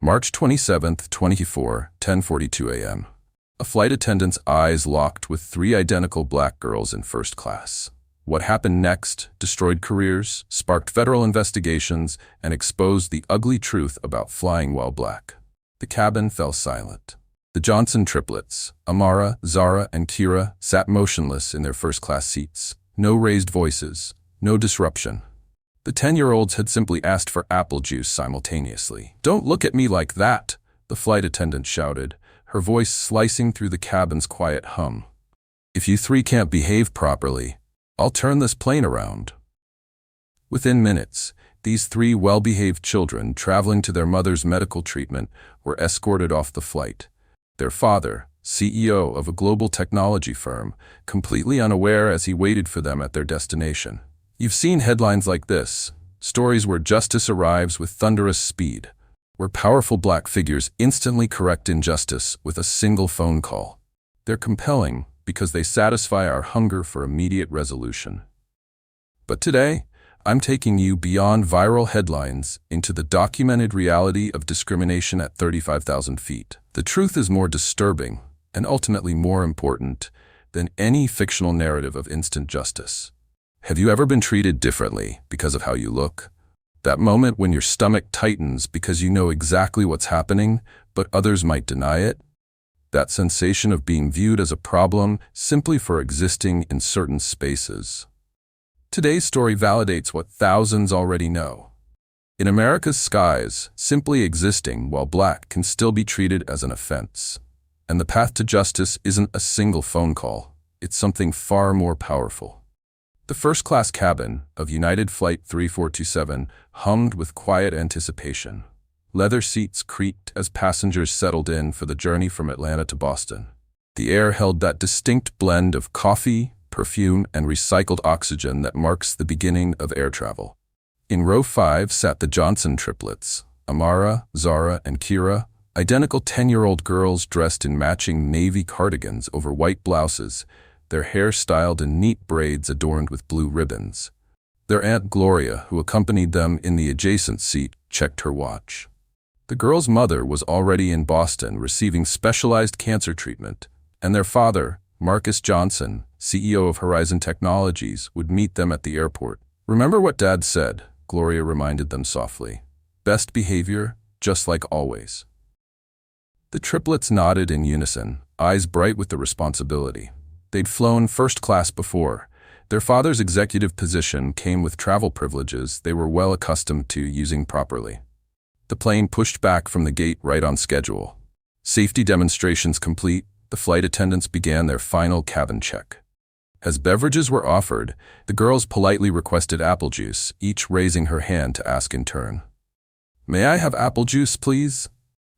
March 27th, 24, 10:42 a.m. A flight attendant's eyes locked with three identical black girls in first class. What happened next destroyed careers, sparked federal investigations, and exposed the ugly truth about flying while black. The cabin fell silent. The Johnson triplets, Amara, Zara, and Kira, sat motionless in their first-class seats. No raised voices, no disruption. The 10-year-olds had simply asked for apple juice simultaneously. "Don't look at me like that," the flight attendant shouted, her voice slicing through the cabin's quiet hum. "If you three can't behave properly, I'll turn this plane around." Within minutes, these three well-behaved children traveling to their mother's medical treatment were escorted off the flight. Their father, CEO of a global technology firm, completely unaware as he waited for them at their destination. You've seen headlines like this, stories where justice arrives with thunderous speed, where powerful black figures instantly correct injustice with a single phone call. They're compelling because they satisfy our hunger for immediate resolution. But today, I'm taking you beyond viral headlines into the documented reality of discrimination at 35,000 feet. The truth is more disturbing, and ultimately more important, than any fictional narrative of instant justice. Have you ever been treated differently because of how you look? That moment when your stomach tightens because you know exactly what's happening, but others might deny it? That sensation of being viewed as a problem simply for existing in certain spaces. Today's story validates what thousands already know. In America's skies, simply existing while black can still be treated as an offense. And the path to justice isn't a single phone call, it's something far more powerful. The first-class cabin of United Flight 3427 hummed with quiet anticipation. Leather seats creaked as passengers settled in for the journey from Atlanta to Boston. The air held that distinct blend of coffee, perfume, and recycled oxygen that marks the beginning of air travel. In row 5 sat the Johnson triplets, Amara, Zara, and Kira, identical 10-year-old girls dressed in matching navy cardigans over white blouses, their hair styled in neat braids adorned with blue ribbons. Their Aunt Gloria, who accompanied them in the adjacent seat, checked her watch. The girls' mother was already in Boston receiving specialized cancer treatment, and their father, Marcus Johnson, CEO of Horizon Technologies, would meet them at the airport. "Remember what Dad said," Gloria reminded them softly. "Best behavior, just like always." The triplets nodded in unison, eyes bright with the responsibility. They'd flown first class before. Their father's executive position came with travel privileges they were well accustomed to using properly. The plane pushed back from the gate right on schedule. Safety demonstrations complete, the flight attendants began their final cabin check. As beverages were offered, the girls politely requested apple juice, each raising her hand to ask in turn. "May I have apple juice, please?"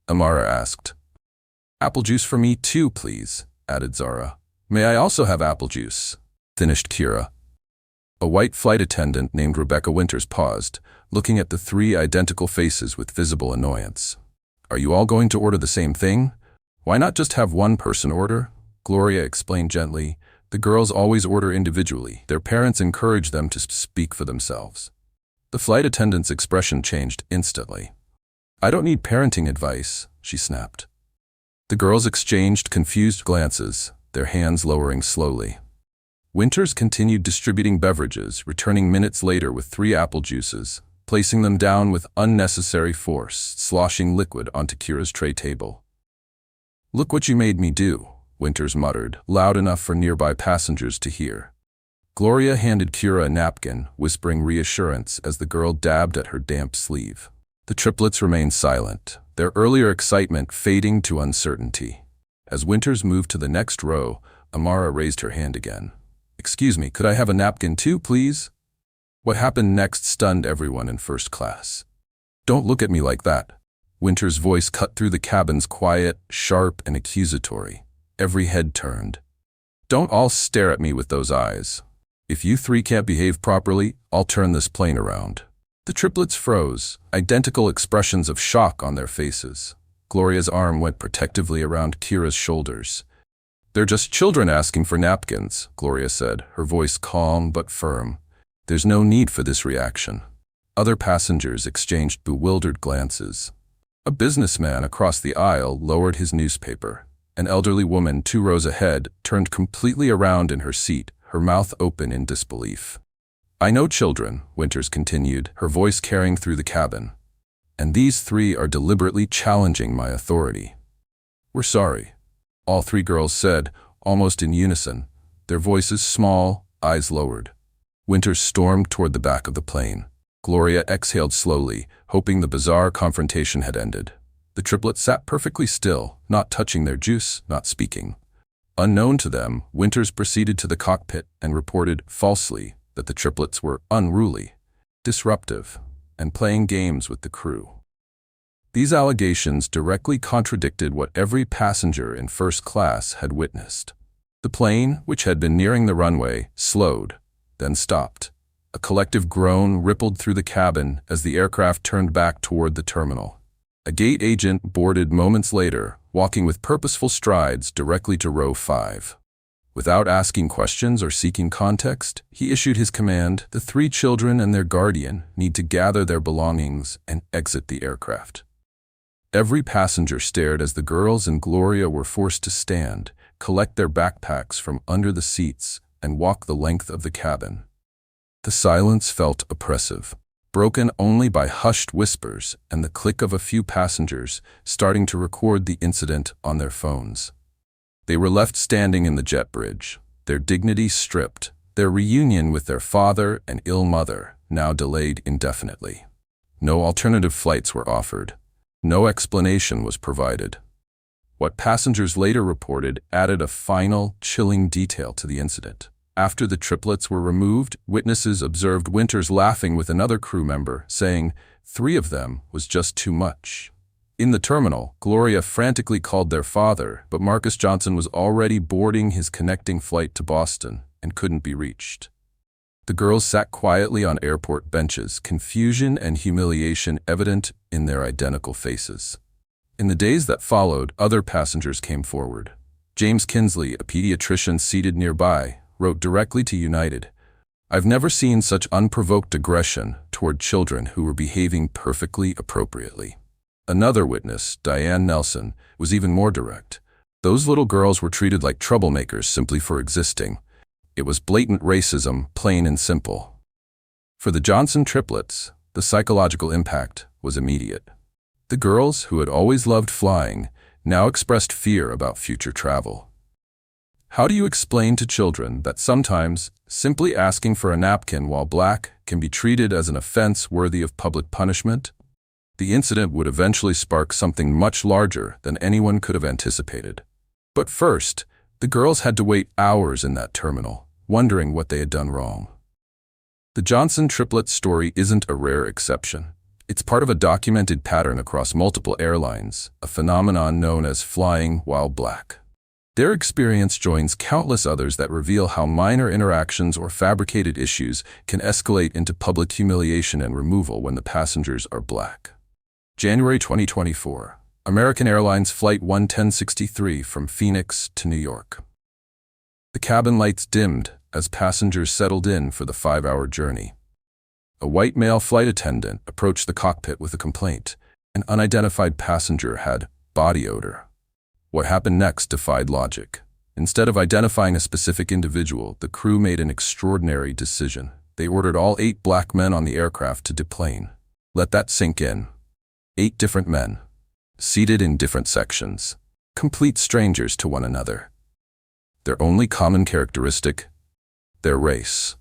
Amara asked. "Apple juice for me too, please," added Zara. "May I also have apple juice?" finished Kira. A white flight attendant named Rebecca Winters paused, looking at the three identical faces with visible annoyance. "Are you all going to order the same thing? Why not just have one person order?" Gloria explained gently. "The girls always order individually. Their parents encourage them to speak for themselves." The flight attendant's expression changed instantly. "I don't need parenting advice," she snapped. The girls exchanged confused glances, their hands lowering slowly. Winters continued distributing beverages, returning minutes later with 3 apple juices, placing them down with unnecessary force, sloshing liquid onto Kira's tray table. "Look what you made me do," Winters muttered, loud enough for nearby passengers to hear. Gloria handed Kira a napkin, whispering reassurance as the girl dabbed at her damp sleeve. The triplets remained silent, their earlier excitement fading to uncertainty. As Winters moved to the next row, Amara raised her hand again. "Excuse me, could I have a napkin too, please?" What happened next stunned everyone in first class. "Don't look at me like that." Winters' voice cut through the cabin's quiet, sharp, and accusatory. Every head turned. "Don't all stare at me with those eyes. If you three can't behave properly, I'll turn this plane around." The triplets froze, identical expressions of shock on their faces. Gloria's arm went protectively around Kira's shoulders. "They're just children asking for napkins," Gloria said, her voice calm but firm. "There's no need for this reaction." Other passengers exchanged bewildered glances. A businessman across the aisle lowered his newspaper. An elderly woman 2 rows ahead turned completely around in her seat, her mouth open in disbelief. "I know children," Winters continued, her voice carrying through the cabin. "And these 3 are deliberately challenging my authority." "We're sorry," all 3 girls said, almost in unison, their voices small, eyes lowered. Winters stormed toward the back of the plane. Gloria exhaled slowly, hoping the bizarre confrontation had ended. The triplets sat perfectly still, not touching their juice, not speaking. Unknown to them, Winters proceeded to the cockpit and reported, falsely, that the triplets were unruly, disruptive, and playing games with the crew. These allegations directly contradicted what every passenger in first class had witnessed. The plane, which had been nearing the runway, slowed, then stopped. A collective groan rippled through the cabin as the aircraft turned back toward the terminal. A gate agent boarded moments later, walking with purposeful strides directly to row 5. Without asking questions or seeking context, he issued his command: "The 3 children and their guardian need to gather their belongings and exit the aircraft." Every passenger stared as the girls and Gloria were forced to stand, collect their backpacks from under the seats, and walk the length of the cabin. The silence felt oppressive, broken only by hushed whispers and the click of a few passengers starting to record the incident on their phones. They were left standing in the jet bridge, their dignity stripped, their reunion with their father and ill mother now delayed indefinitely. No alternative flights were offered. No explanation was provided. What passengers later reported added a final, chilling detail to the incident. After the triplets were removed, witnesses observed Winters laughing with another crew member, saying 3 of them was just too much. In the terminal, Gloria frantically called their father, but Marcus Johnson was already boarding his connecting flight to Boston and couldn't be reached. The girls sat quietly on airport benches, confusion and humiliation evident in their identical faces. In the days that followed, other passengers came forward. James Kinsley, a pediatrician seated nearby, wrote directly to United, "I've never seen such unprovoked aggression toward children who were behaving perfectly appropriately." Another witness, Diane Nelson, was even more direct. "Those little girls were treated like troublemakers simply for existing. It was blatant racism, plain and simple." For the Johnson triplets, the psychological impact was immediate. The girls, who had always loved flying, now expressed fear about future travel. How do you explain to children that sometimes simply asking for a napkin while black can be treated as an offense worthy of public punishment? The incident would eventually spark something much larger than anyone could have anticipated. But first, the girls had to wait hours in that terminal, wondering what they had done wrong. The Johnson triplets story isn't a rare exception. It's part of a documented pattern across multiple airlines, a phenomenon known as flying while black. Their experience joins countless others that reveal how minor interactions or fabricated issues can escalate into public humiliation and removal when the passengers are black. January 2024, American Airlines Flight 1063 from Phoenix to New York. The cabin lights dimmed as passengers settled in for the 5-hour journey. A white male flight attendant approached the cockpit with a complaint. An unidentified passenger had body odor. What happened next defied logic. Instead of identifying a specific individual, the crew made an extraordinary decision. They ordered all 8 black men on the aircraft to deplane. Let that sink in. 8 different men, seated in different sections, complete strangers to one another. Their only common characteristic? Their race.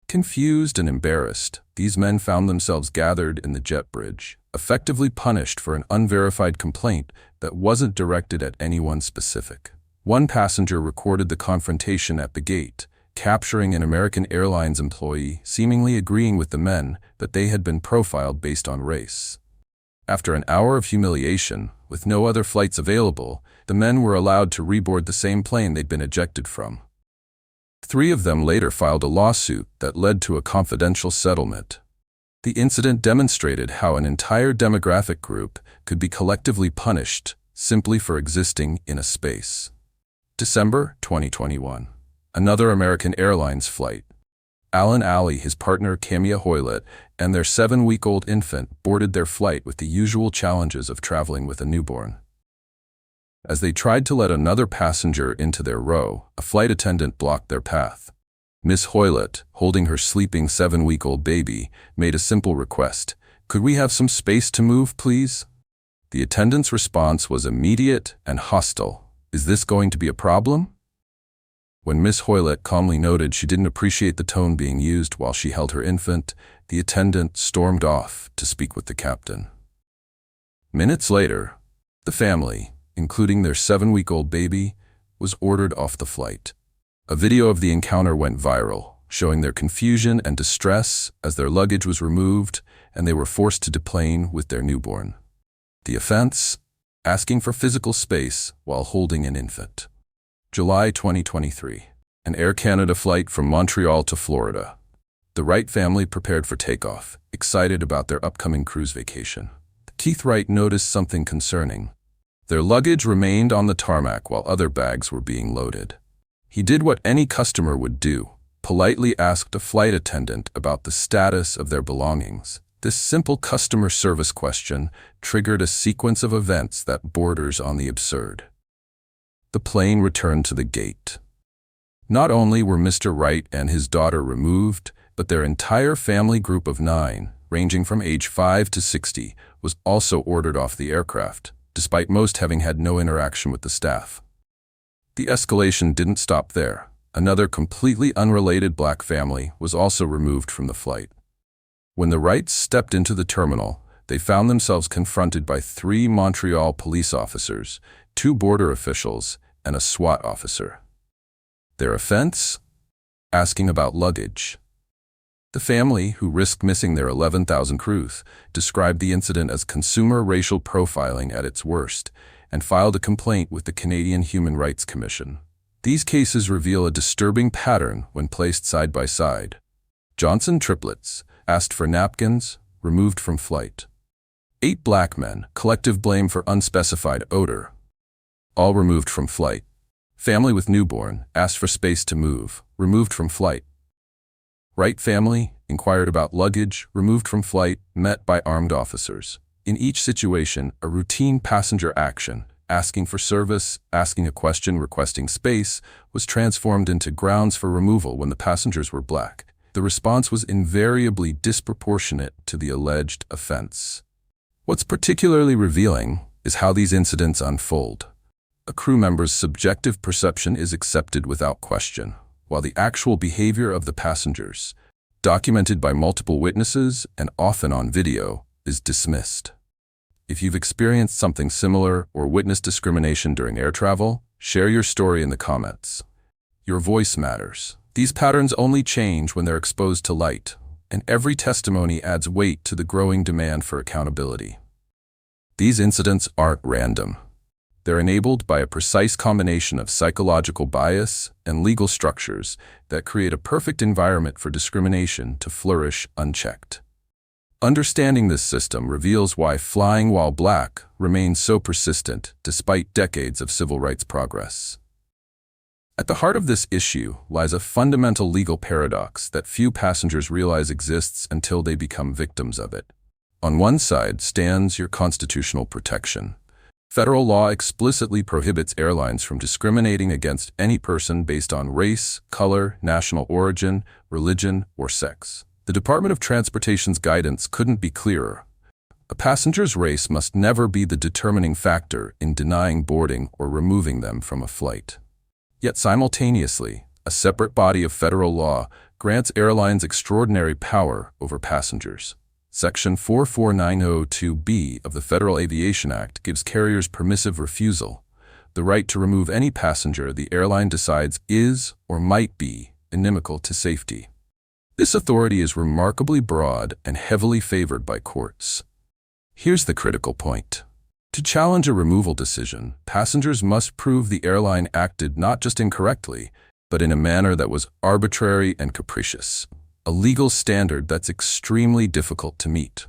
Confused and embarrassed, these men found themselves gathered in the jet bridge, effectively punished for an unverified complaint that wasn't directed at anyone specific. One passenger recorded the confrontation at the gate, capturing an American Airlines employee seemingly agreeing with the men that they had been profiled based on race. After an hour of humiliation, with no other flights available, the men were allowed to reboard the same plane they'd been ejected from. 3 of them later filed a lawsuit that led to a confidential settlement. The incident demonstrated how an entire demographic group could be collectively punished simply for existing in a space. December 2021. Another American Airlines flight. Alan Alley, his partner Camilla Hoylett, and their 7-week-old infant boarded their flight with the usual challenges of traveling with a newborn. As they tried to let another passenger into their row, a flight attendant blocked their path. Miss Hoylett, holding her sleeping 7-week-old baby, made a simple request. "Could we have some space to move, please?" The attendant's response was immediate and hostile. "Is this going to be a problem?" When Miss Hoylett calmly noted she didn't appreciate the tone being used while she held her infant, the attendant stormed off to speak with the captain. Minutes later, the family, including their 7-week-old baby, was ordered off the flight. A video of the encounter went viral, showing their confusion and distress as their luggage was removed and they were forced to deplane with their newborn. The offense? Asking for physical space while holding an infant. July 2023. An Air Canada flight from Montreal to Florida. The Wright family prepared for takeoff, excited about their upcoming cruise vacation. Keith Wright noticed something concerning. Their luggage remained on the tarmac while other bags were being loaded. He did what any customer would do, politely asked a flight attendant about the status of their belongings. This simple customer service question triggered a sequence of events that borders on the absurd. The plane returned to the gate. Not only were Mr. Wright and his daughter removed, but their entire family group of 9, ranging from age 5 to 60, was also ordered off the aircraft, despite most having had no interaction with the staff. The escalation didn't stop there. Another completely unrelated black family was also removed from the flight. When the Wrights stepped into the terminal, they found themselves confronted by 3 Montreal police officers, 2 border officials, and a SWAT officer. Their offense? Asking about luggage. The family, who risked missing their 11,000 crews, described the incident as consumer racial profiling at its worst and filed a complaint with the Canadian Human Rights Commission. These cases reveal a disturbing pattern when placed side by side. Johnson triplets, asked for napkins, removed from flight. 8 black men, collective blame for unspecified odor, all removed from flight. Family with newborn, asked for space to move, removed from flight. Wright family, inquired about luggage, removed from flight, met by armed officers. In each situation, a routine passenger action, asking for service, asking a question, requesting space, was transformed into grounds for removal when the passengers were black. The response was invariably disproportionate to the alleged offense. What's particularly revealing is how these incidents unfold. A crew member's subjective perception is accepted without question, while the actual behavior of the passengers, documented by multiple witnesses and often on video, is dismissed. If you've experienced something similar or witnessed discrimination during air travel, share your story in the comments. Your voice matters. These patterns only change when they're exposed to light, and every testimony adds weight to the growing demand for accountability. These incidents aren't random. They're enabled by a precise combination of psychological bias and legal structures that create a perfect environment for discrimination to flourish unchecked. Understanding this system reveals why flying while black remains so persistent despite decades of civil rights progress. At the heart of this issue lies a fundamental legal paradox that few passengers realize exists until they become victims of it. On one side stands your constitutional protection. Federal law explicitly prohibits airlines from discriminating against any person based on race, color, national origin, religion, or sex. The Department of Transportation's guidance couldn't be clearer. A passenger's race must never be the determining factor in denying boarding or removing them from a flight. Yet simultaneously, a separate body of federal law grants airlines extraordinary power over passengers. Section 44902B of the Federal Aviation Act gives carriers permissive refusal, the right to remove any passenger the airline decides is or might be inimical to safety. This authority is remarkably broad and heavily favored by courts. Here's the critical point. To challenge a removal decision, passengers must prove the airline acted not just incorrectly, but in a manner that was arbitrary and capricious, a legal standard that's extremely difficult to meet.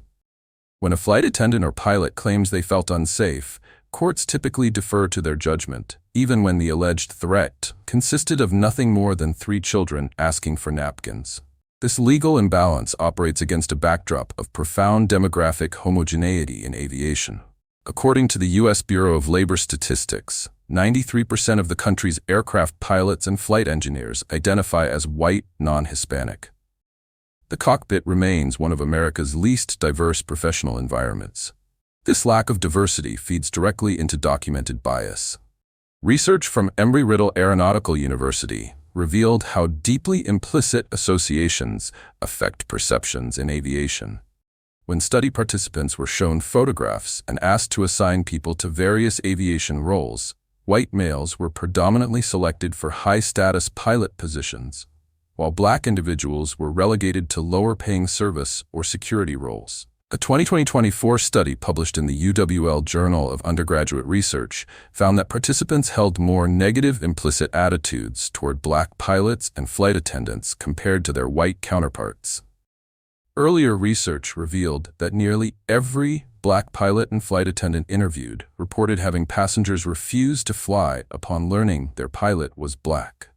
When a flight attendant or pilot claims they felt unsafe, courts typically defer to their judgment, even when the alleged threat consisted of nothing more than 3 children asking for napkins. This legal imbalance operates against a backdrop of profound demographic homogeneity in aviation. According to the U.S. Bureau of Labor Statistics, 93% of the country's aircraft pilots and flight engineers identify as white, non-Hispanic. The cockpit remains one of America's least diverse professional environments. This lack of diversity feeds directly into documented bias. Research from Embry-Riddle Aeronautical University revealed how deeply implicit associations affect perceptions in aviation. When study participants were shown photographs and asked to assign people to various aviation roles, white males were predominantly selected for high-status pilot positions, while black individuals were relegated to lower-paying service or security roles. A 2024 study published in the UWL Journal of Undergraduate Research found that participants held more negative implicit attitudes toward black pilots and flight attendants compared to their white counterparts. Earlier research revealed that nearly every black pilot and flight attendant interviewed reported having passengers refuse to fly upon learning their pilot was black.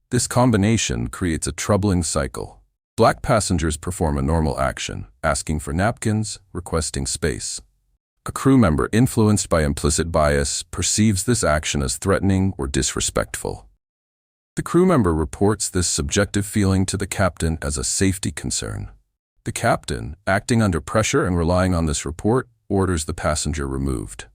This combination creates a troubling cycle. Black passengers perform a normal action, asking for napkins, requesting space. A crew member influenced by implicit bias perceives this action as threatening or disrespectful. The crew member reports this subjective feeling to the captain as a safety concern. The captain, acting under pressure and relying on this report, orders the passenger removed.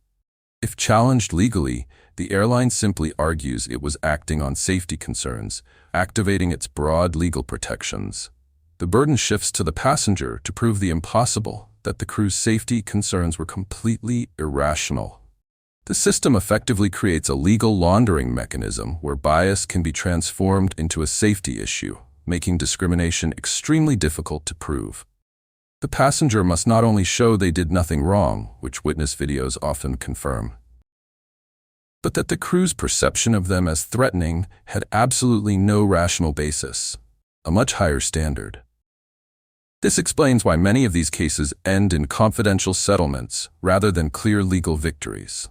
If challenged legally, the airline simply argues it was acting on safety concerns, activating its broad legal protections. The burden shifts to the passenger to prove the impossible, that the crew's safety concerns were completely irrational. The system effectively creates a legal laundering mechanism where bias can be transformed into a safety issue, making discrimination extremely difficult to prove. The passenger must not only show they did nothing wrong, which witness videos often confirm, but that the crew's perception of them as threatening had absolutely no rational basis, a much higher standard. This explains why many of these cases end in confidential settlements rather than clear legal victories.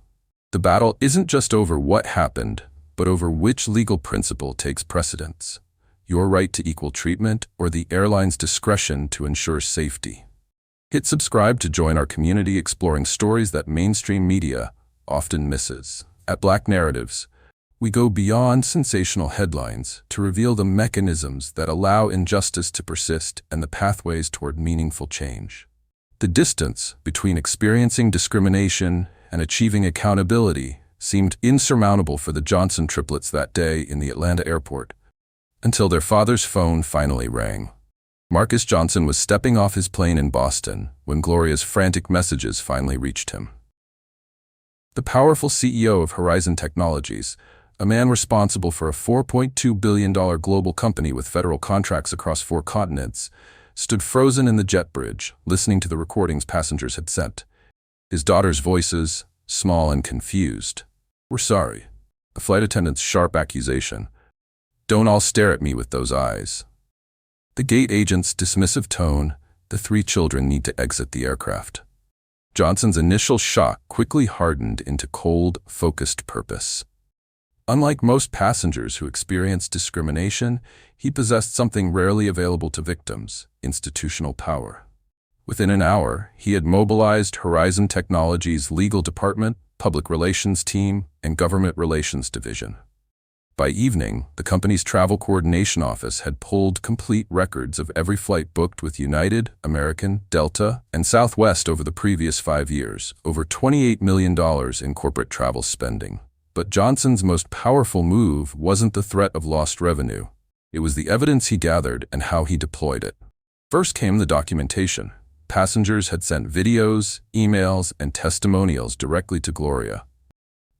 The battle isn't just over what happened, but over which legal principle takes precedence: your right to equal treatment or the airline's discretion to ensure safety. Hit subscribe to join our community exploring stories that mainstream media often misses. At Black Narratives, we go beyond sensational headlines to reveal the mechanisms that allow injustice to persist and the pathways toward meaningful change. The distance between experiencing discrimination and achieving accountability seemed insurmountable for the Johnson triplets that day in the Atlanta airport, until their father's phone finally rang. Marcus Johnson was stepping off his plane in Boston when Gloria's frantic messages finally reached him. The powerful CEO of Horizon Technologies, a man responsible for a $4.2 billion global company with federal contracts across 4 continents, stood frozen in the jet bridge, listening to the recordings passengers had sent. His daughter's voices, small and confused. "We're sorry." The flight attendant's sharp accusation. "Don't all stare at me with those eyes." The gate agent's dismissive tone. "The 3 children need to exit the aircraft." Johnson's initial shock quickly hardened into cold, focused purpose. Unlike most passengers who experienced discrimination, he possessed something rarely available to victims: institutional power. Within an hour, he had mobilized Horizon Technologies' legal department, public relations team, and government relations division. By evening, the company's travel coordination office had pulled complete records of every flight booked with United, American, Delta, and Southwest over the previous 5 years, over $28 million in corporate travel spending. But Johnson's most powerful move wasn't the threat of lost revenue. It was the evidence he gathered and how he deployed it. First came the documentation. Passengers had sent videos, emails, and testimonials directly to Gloria.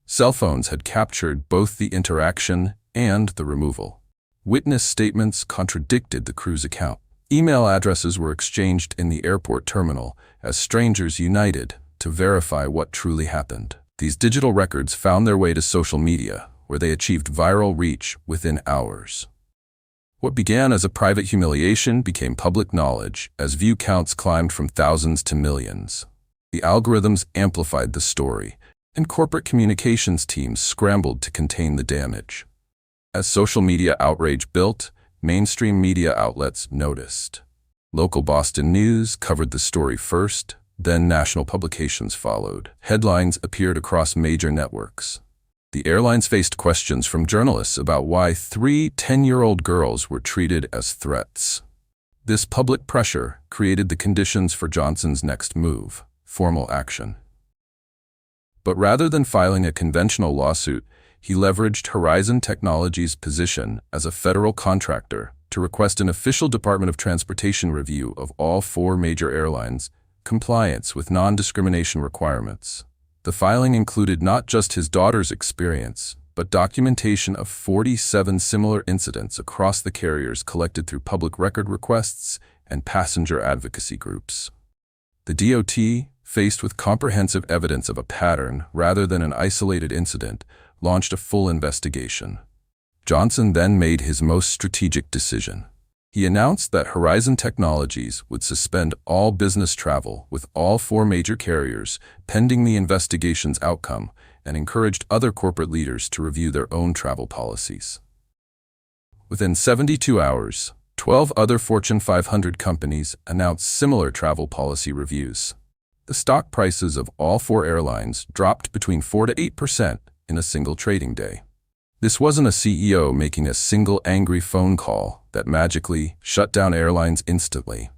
Cell phones had captured both the interaction and the removal. Witness statements contradicted the crew's account. Email addresses were exchanged in the airport terminal as strangers united to verify what truly happened. These digital records found their way to social media, where they achieved viral reach within hours. What began as a private humiliation became public knowledge as view counts climbed from thousands to millions. The algorithms amplified the story, and corporate communications teams scrambled to contain the damage. As social media outrage built, Mainstream media outlets noticed. Local Boston news covered the story first, then national publications followed. Headlines appeared across major networks. The airlines faced questions from journalists about why 3 10-year-old girls were treated as threats. This public pressure created the conditions for Johnson's next move, formal action. But rather than filing a conventional lawsuit, he leveraged Horizon Technologies' position as a federal contractor to request an official Department of Transportation review of all 4 major airlines' compliance with non-discrimination requirements. The filing included not just his daughter's experience, but documentation of 47 similar incidents across the carriers collected through public record requests and passenger advocacy groups. The DOT, faced with comprehensive evidence of a pattern rather than an isolated incident, launched a full investigation. Johnson then made his most strategic decision. He announced that Horizon Technologies would suspend all business travel with all 4 major carriers pending the investigation's outcome, and encouraged other corporate leaders to review their own travel policies. Within 72 hours, 12 other Fortune 500 companies announced similar travel policy reviews. The stock prices of all 4 airlines dropped between 4 to 8% in a single trading day. This wasn't a CEO making a single angry phone call that magically shut down airlines instantly.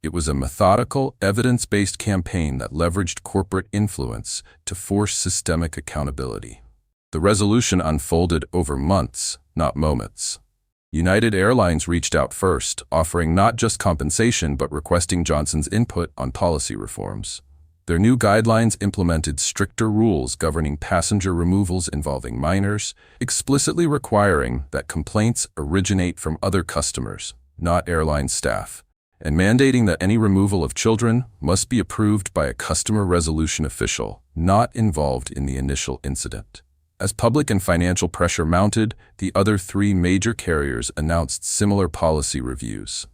It was a methodical, evidence-based campaign that leveraged corporate influence to force systemic accountability. The resolution unfolded over months, not moments. United Airlines reached out first, offering not just compensation but requesting Johnson's input on policy reforms. Their new guidelines implemented stricter rules governing passenger removals involving minors, explicitly requiring that complaints originate from other customers, not airline staff, and mandating that any removal of children must be approved by a customer resolution official not involved in the initial incident. As public and financial pressure mounted, the other 3 major carriers announced similar policy reviews.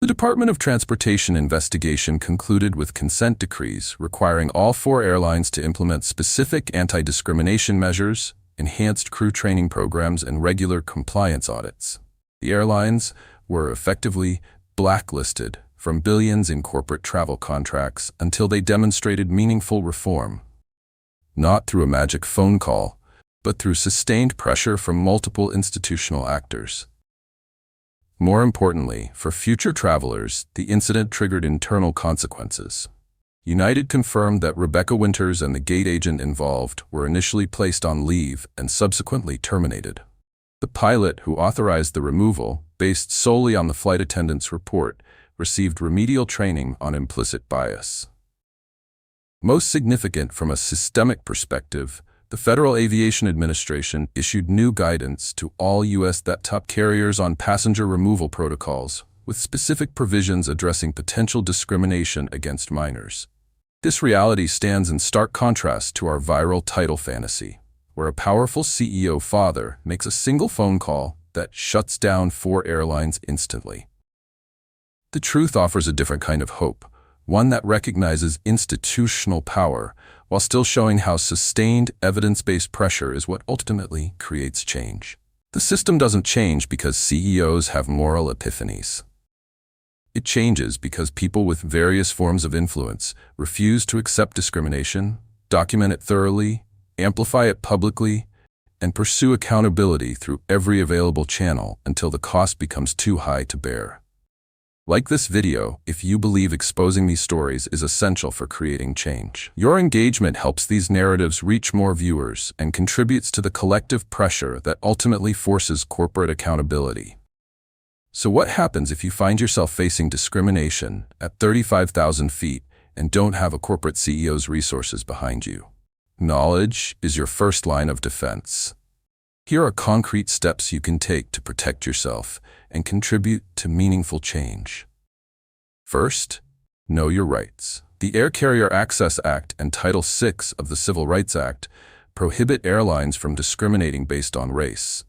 The Department of Transportation investigation concluded with consent decrees requiring all 4 airlines to implement specific anti-discrimination measures, enhanced crew training programs, and regular compliance audits. The airlines were effectively blacklisted from billions in corporate travel contracts until they demonstrated meaningful reform. Not through a magic phone call, but through sustained pressure from multiple institutional actors. More importantly, for future travelers, the incident triggered internal consequences. United confirmed that Rebecca Winters and the gate agent involved were initially placed on leave and subsequently terminated. The pilot who authorized the removal, based solely on the flight attendant's report, received remedial training on implicit bias. Most significant from a systemic perspective, the Federal Aviation Administration issued new guidance to all U.S. top carriers on passenger removal protocols, with specific provisions addressing potential discrimination against minors. This reality stands in stark contrast to our viral title fantasy, where a powerful CEO father makes a single phone call that shuts down 4 airlines instantly. The truth offers a different kind of hope, one that recognizes institutional power, while still showing how sustained evidence-based pressure is what ultimately creates change. The system doesn't change because CEOs have moral epiphanies. It changes because people with various forms of influence refuse to accept discrimination, document it thoroughly, amplify it publicly, and pursue accountability through every available channel until the cost becomes too high to bear. Like this video if you believe exposing these stories is essential for creating change. Your engagement helps these narratives reach more viewers and contributes to the collective pressure that ultimately forces corporate accountability. So what happens if you find yourself facing discrimination at 35,000 feet and don't have a corporate CEO's resources behind you? Knowledge is your first line of defense. Here are concrete steps you can take to protect yourself and contribute to meaningful change. First, know your rights. The Air Carrier Access Act and Title VI of the Civil Rights Act prohibit airlines from discriminating based on race.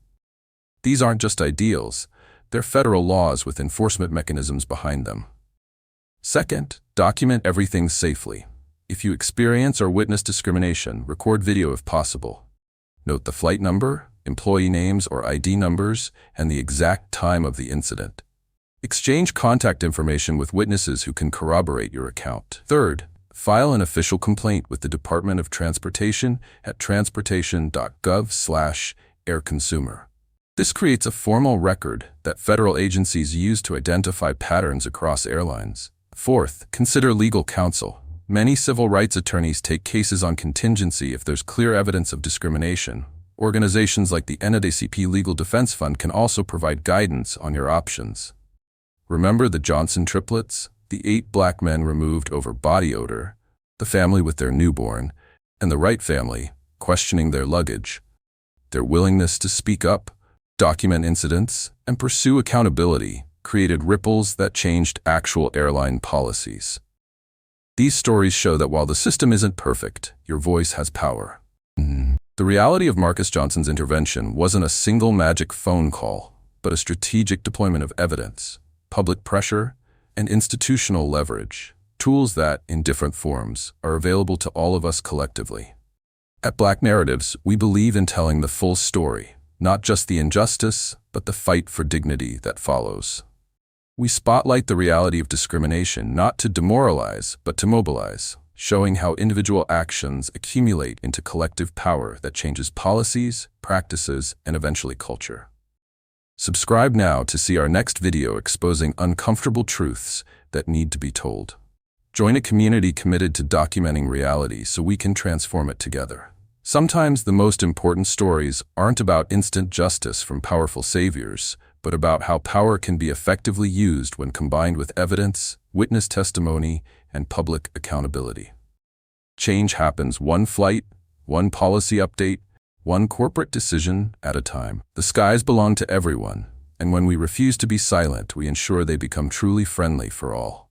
These aren't just ideals, they're federal laws with enforcement mechanisms behind them. Second, document everything safely. If you experience or witness discrimination, record video if possible. Note the flight number, employee names or ID numbers, and the exact time of the incident. Exchange contact information with witnesses who can corroborate your account. Third, file an official complaint with the Department of Transportation at transportation.gov/airconsumer. This creates a formal record that federal agencies use to identify patterns across airlines. Fourth, consider legal counsel. Many civil rights attorneys take cases on contingency if there's clear evidence of discrimination. Organizations like the NAACP Legal Defense Fund can also provide guidance on your options. Remember the Johnson triplets, the 8 black men removed over body odor, the family with their newborn, and the Wright family questioning their luggage. Their willingness to speak up, document incidents, and pursue accountability created ripples that changed actual airline policies. These stories show that while the system isn't perfect, your voice has power. The reality of Marcus Johnson's intervention wasn't a single magic phone call, but a strategic deployment of evidence, public pressure, and institutional leverage, tools that, in different forms, are available to all of us collectively. At Black Narratives, we believe in telling the full story, not just the injustice, but the fight for dignity that follows. We spotlight the reality of discrimination not to demoralize, but to mobilize, showing how individual actions accumulate into collective power that changes policies, practices, and eventually culture. Subscribe now to see our next video exposing uncomfortable truths that need to be told. Join a community committed to documenting reality so we can transform it together. Sometimes the most important stories aren't about instant justice from powerful saviors, but about how power can be effectively used when combined with evidence, witness testimony, and public accountability. Change happens one flight, one policy update, one corporate decision at a time. The skies belong to everyone, and when we refuse to be silent, we ensure they become truly friendly for all.